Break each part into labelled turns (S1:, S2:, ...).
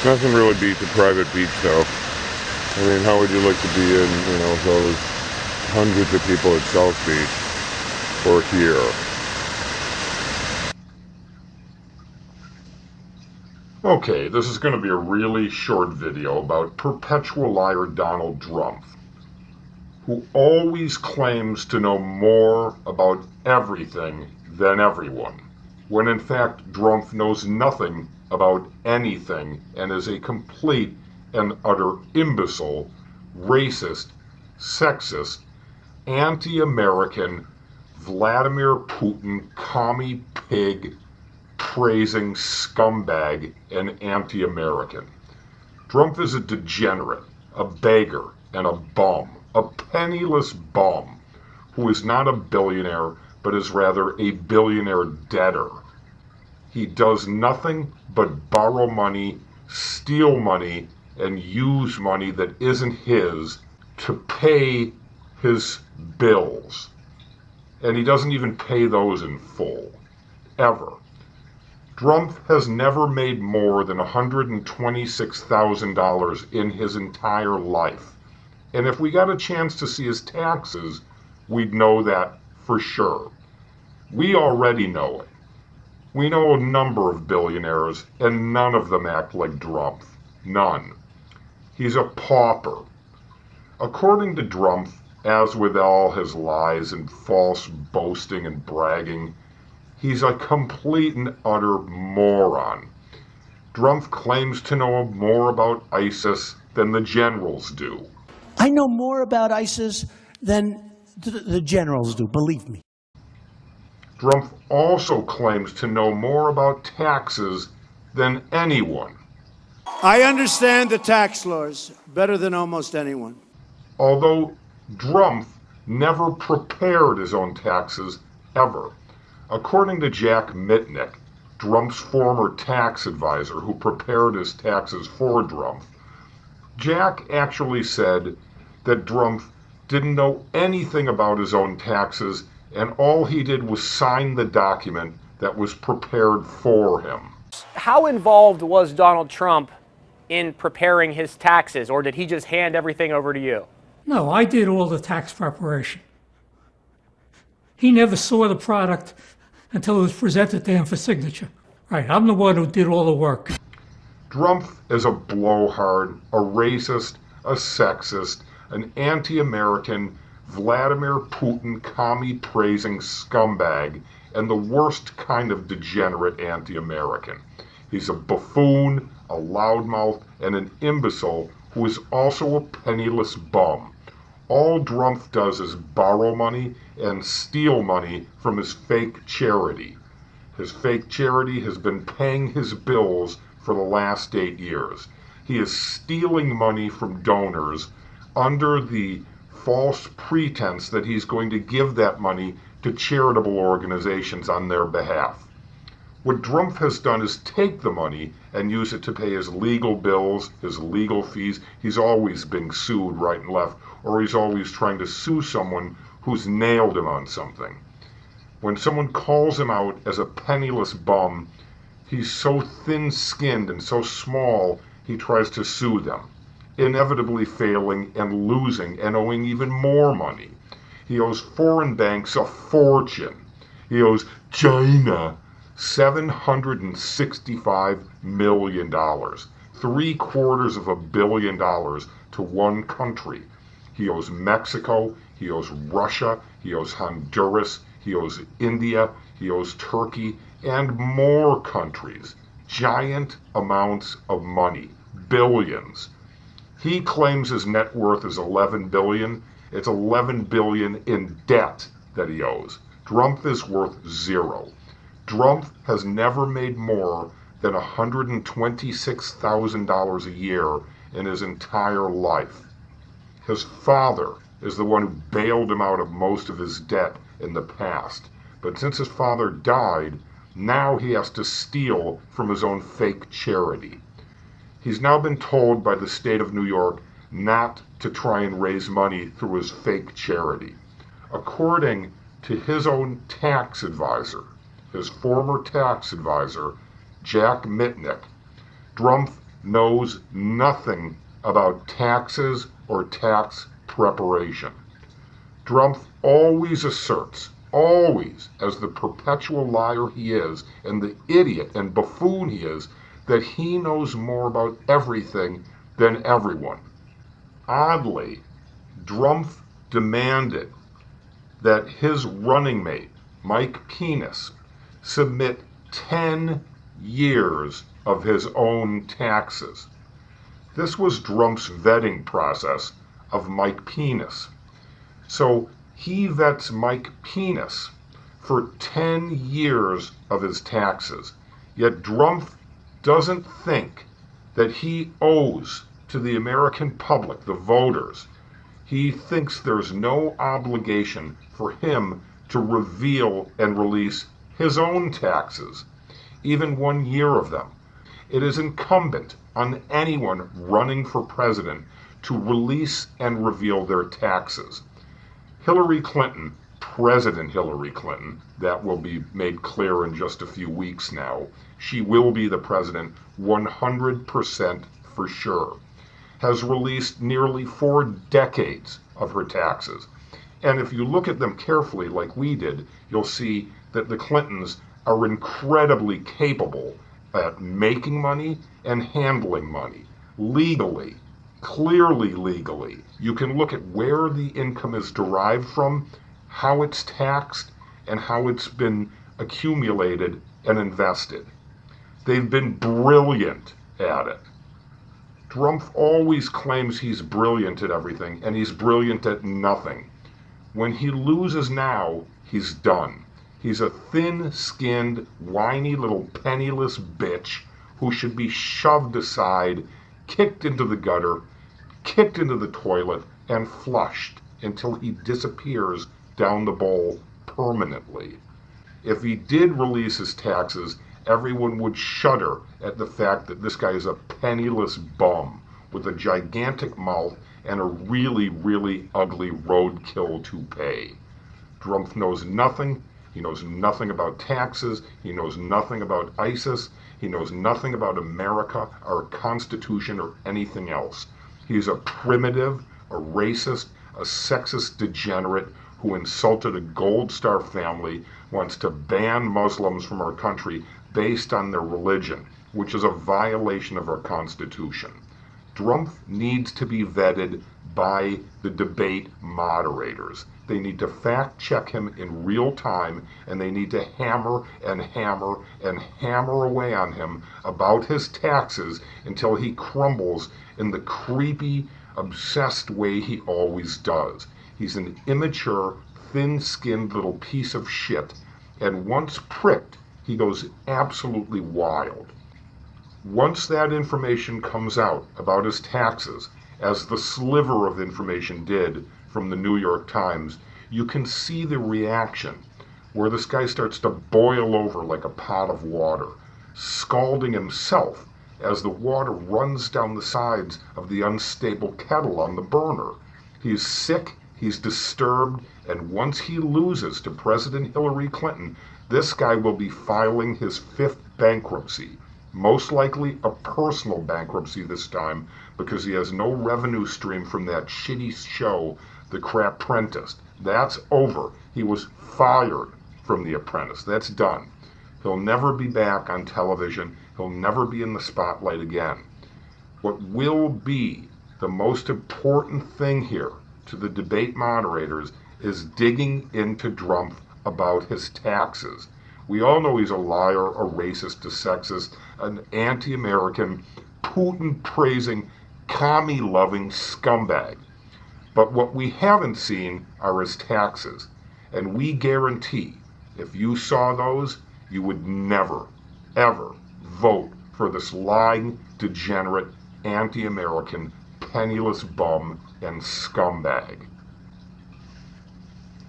S1: Nothing really beats a private beach, though. I mean, how would you like to be in, those hundreds of people at South Beach or here? Okay, this is going to be a really short video about perpetual liar Donald Drumpf, who always claims to know more about everything than everyone, when in fact Drumpf knows nothing about anything and is a complete and utter imbecile, racist, sexist, anti-American, Vladimir Putin, commie pig, praising scumbag and anti-American. Drumpf is a degenerate, a beggar, and a bum, a penniless bum, who is not a billionaire, but is rather a billionaire debtor. He does nothing but borrow money, steal money, and use money that isn't his to pay his bills. And he doesn't even pay those in full, ever. Drumpf has never made more than $126,000 in his entire life. And if we got a chance to see his taxes, we'd know that for sure. We already know it. We know a number of billionaires, and none of them act like Drumpf. None. He's a pauper. According to Drumpf, as with all his lies and false boasting and bragging, he's a complete and utter moron. Drumpf claims to know more about ISIS than the generals do.
S2: I know more about ISIS than the generals do, believe me.
S1: Drumpf also claims to know more about taxes than anyone.
S3: I understand the tax laws better than almost anyone.
S1: Although Drumpf never prepared his own taxes, ever. According to Jack Mitnick, Drumpf's former tax advisor who prepared his taxes for Drumpf, Jack actually said that Drumpf didn't know anything about his own taxes, and all he did was sign the document that was prepared for him.
S4: How involved was Donald Trump in preparing his taxes, or did he just hand everything over to you?
S5: No, I did all the tax preparation. He never saw the product until it was presented to him for signature. Right, I'm the one who did all the work.
S1: Drumpf is a blowhard, a racist, a sexist, an anti-American, Vladimir Putin commie-praising scumbag, and the worst kind of degenerate anti-American. He's a buffoon, a loudmouth, and an imbecile who is also a penniless bum. All Drumpf does is borrow money and steal money from his fake charity. His fake charity has been paying his bills for the last 8 years. He is stealing money from donors under the false pretense that he's going to give that money to charitable organizations on their behalf. What Drumpf has done is take the money and use it to pay his legal bills, his legal fees. He's always being sued right and left, or he's always trying to sue someone who's nailed him on something. When someone calls him out as a penniless bum, he's so thin-skinned and so small, he tries to sue them, inevitably failing and losing and owing even more money. He owes foreign banks a fortune. He owes China $765 million, $750 million to one country. He owes Mexico, he owes Russia, he owes Honduras, he owes India, he owes Turkey, and more countries. Giant amounts of money, billions. He claims his net worth is $11 billion. It's $11 billion in debt that he owes. Drumpf is worth zero. Drumpf has never made more than $126,000 a year in his entire life. His father is the one who bailed him out of most of his debt in the past. But since his father died, now he has to steal from his own fake charity. He's now been told by the state of New York not to try and raise money through his fake charity. According to his own tax advisor, his former tax advisor, Jack Mitnick, Drumpf knows nothing about taxes or tax preparation. Drumpf always asserts, always, as the perpetual liar he is, and the idiot and buffoon he is, that he knows more about everything than everyone. Oddly, Drumpf demanded that his running mate, Mike Penis, submit 10 years of his own taxes. This was Drumpf's vetting process of Mike Penis. So he vets Mike Penis for 10 years of his taxes. Yet Drumpf doesn't think that he owes to the American public, the voters. He thinks there's no obligation for him to reveal and release his own taxes, even 1 year of them. It is incumbent on anyone running for president to release and reveal their taxes. Hillary Clinton, President Hillary Clinton, that will be made clear in just a few weeks now, she will be the president 100% for sure, has released nearly 4 decades of her taxes. And if you look at them carefully like we did, you'll see that the Clintons are incredibly capable at making money and handling money legally, clearly legally. You can look at where the income is derived from, how it's taxed, and how it's been accumulated and invested. They've been brilliant at it. Drumpf always claims he's brilliant at everything, and he's brilliant at nothing. When he loses now, he's done. He's a thin-skinned, whiny little penniless bitch who should be shoved aside, kicked into the gutter, kicked into the toilet, and flushed until he disappears down the bowl permanently. If he did release his taxes, everyone would shudder at the fact that this guy is a penniless bum with a gigantic mouth and a really, really ugly roadkill toupee. Drumpf knows nothing. He knows nothing about taxes. He knows nothing about ISIS. He knows nothing about America, our Constitution, or anything else. He's a primitive, a racist, a sexist degenerate who insulted a Gold Star family, wants to ban Muslims from our country based on their religion, which is a violation of our Constitution. Drumpf needs to be vetted by the debate moderators. They need to fact check him in real time, and they need to hammer and hammer and hammer away on him about his taxes until he crumbles in the creepy, obsessed way he always does. He's an immature, thin-skinned little piece of shit, and once pricked, he goes absolutely wild. Once that information comes out about his taxes, as the sliver of information did from the New York Times, you can see the reaction where this guy starts to boil over like a pot of water, scalding himself as the water runs down the sides of the unstable kettle on the burner. He's sick, he's disturbed, and once he loses to President Hillary Clinton, this guy will be filing his 5th bankruptcy. Most likely a personal bankruptcy this time, because he has no revenue stream from that shitty show, The Crapprentice. That's over. He was fired from The Apprentice. That's done. He'll never be back on television. He'll never be in the spotlight again. What will be the most important thing here to the debate moderators is digging into Drumpf about his taxes. We all know he's a liar, a racist, a sexist, an anti-American, Putin-praising, commie-loving scumbag. But what we haven't seen are his taxes. And we guarantee, if you saw those, you would never, ever vote for this lying, degenerate, anti-American, penniless bum and scumbag.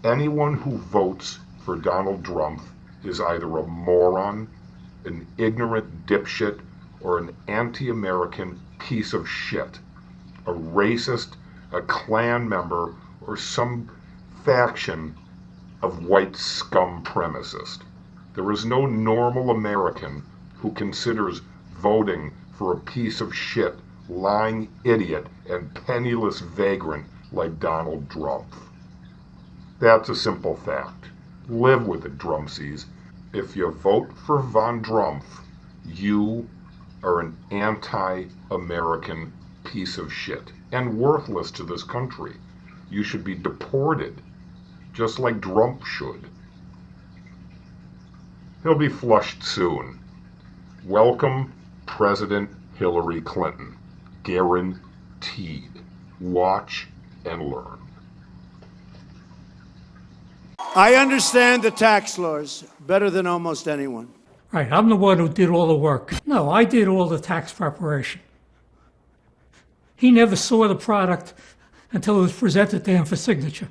S1: Anyone who votes for Donald Drumpf is either a moron, an ignorant dipshit, or an anti-American piece of shit, a racist, a Klan member, or some faction of white scum premicist. There is no normal American who considers voting for a piece of shit, lying idiot, and penniless vagrant like Donald Drumpf. That's a simple fact. Live with it, Drumpsies. If you vote for Von Drumpf, you are an anti-American piece of shit and worthless to this country. You should be deported, just like Drumpf should. He'll be flushed soon. Welcome, President Hillary Clinton. Guaranteed. Watch and learn.
S3: I understand the tax laws better than almost anyone.
S5: Right, I'm the one who did all the work. No, I did all the tax preparation. He never saw the product until it was presented to him for signature.